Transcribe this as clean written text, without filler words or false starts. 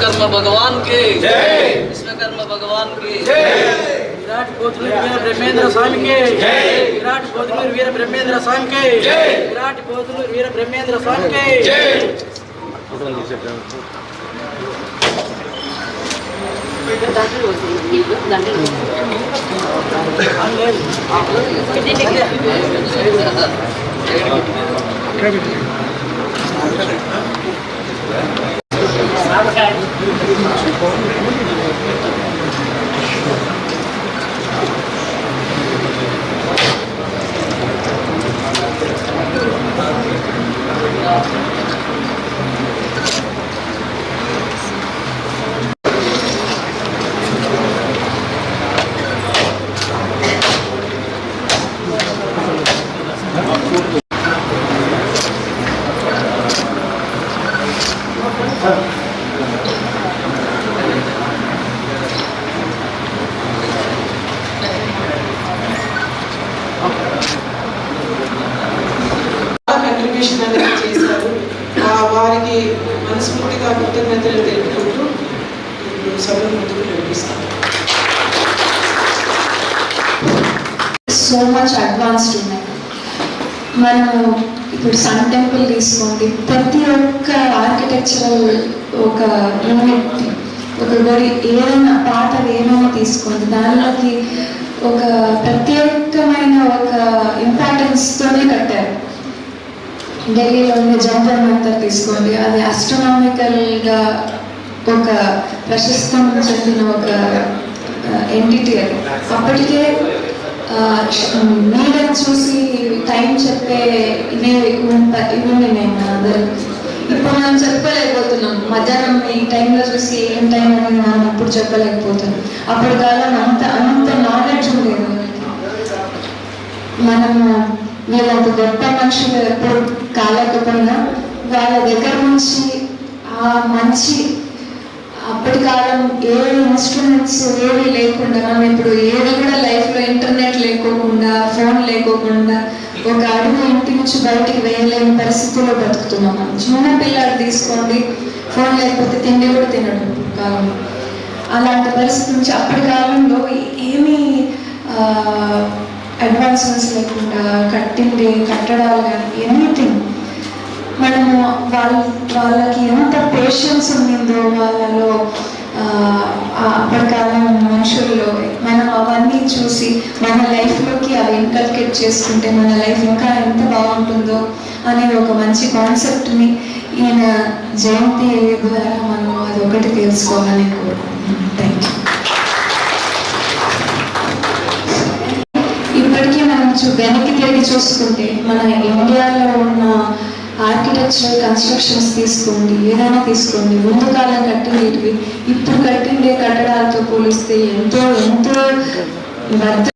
विश्वकर्मा भगवान की जय, विश्वकर्मा भगवान की जय, विराट कोहली वीर ब्रह्मेंद्र स्वामी के जय, विराट कोहली वीर ब्रह्मेंद्र स्वामी के जय, विराट कोहली वीर ब्रह्मेंद्र स्वामी के जय। వారికి మనస్ఫూర్తిగా కృతజ్ఞతలు తెలుపుకుంటూ సభను ముందుకు నడిపిస్తాను. సో మచ్ అడ్వాన్స్డ్ ఉన్నాయి. మనము ఇప్పుడు సన్ టెంపుల్ తీసుకోండి, ప్రతి ఒక్క ఆర్కిటెక్చరల్ ఒక యూనిట్, ఒక గుడి, ఏదైనా పాతది ఏమైనా తీసుకోండి, దానిలోకి ఒక ప్రత్యేకమైన ఒక ఇంపార్టెన్స్తోనే కట్టారు. ఢిల్లీలో ఉండే జంతర్ మంతర్ తీసుకోండి, అది ఆస్ట్రనామికల్గా ఒక ప్రశస్తం చెందిన ఒక ఎంటిటీ. అది అప్పటికే మీడియం చూసి టైం చెప్పే ఇవి నేను అందరూ ఇప్పుడు మనం చెప్పలేకపోతున్నాం. మధ్యాహ్నం ఈ టైంలో చూసి ఏం టైం అనేది మనం అప్పుడు చెప్పలేకపోతున్నాం. అప్పటి కాలం అంత నాలెడ్జ్ ఉండేది. మనము వీళ్ళంత గొప్ప మనుషులు ఎప్పుడు కాలేకపోయినా వాళ్ళ దగ్గర నుంచి ఆ మంచి అప్పటి కాలం ఏ ఇన్స్ట్రుమెంట్స్ ఏవి లేకుండా, మనం ఇప్పుడు ఏది కూడా లైఫ్లో ఇంటర్నెట్ లేకోకుండా, ఫోన్ లేకోకుండా, ఒక అడుగు ఇంటి నుంచి బయటికి వేయలేని పరిస్థితుల్లో బతుకుతున్నాం. మనం చిన్న పిల్లలు తీసుకోండి, ఫోన్ లేకపోతే తిండి కూడా తినడం కాలంలో. అలాంటి పరిస్థితి నుంచి అప్పటి కాలంలో ఏమీ అడ్వాన్స్మెంట్స్ లేకుండా కట్టిండే కట్టడాలు కానీ ఎనీథింగ్, మనము వాళ్ళకి ఎంత పేషెన్స్ ఉండిందో వాళ్ళలో, అప్పటికాలం మనుషుల్లో, మనం అవన్నీ చూసి మన లైఫ్లోకి అవి ఇన్కల్కేట్ చేసుకుంటే మన లైఫ్ ఇంకా ఎంత బాగుంటుందో అనే ఒక మంచి కాన్సెప్ట్ని ఈయన జయంతి ద్వారా మనం అదొకటి తెలుసుకోవాలని కోరుకుంటున్నాను. Thank you. ఇప్పటికీ మనం వెనక్కి తిరిగి చూసుకుంటే మన ఇండియాలో ఉన్న ఆర్కిటెక్చరల్ కన్స్ట్రక్షన్స్ తీసుకోండి, ఏదైనా తీసుకోండి, ముందు కాలం కట్టినవి ఇప్పుడు కట్టిండే కట్టడాలతో పోలిస్తే ఎంతో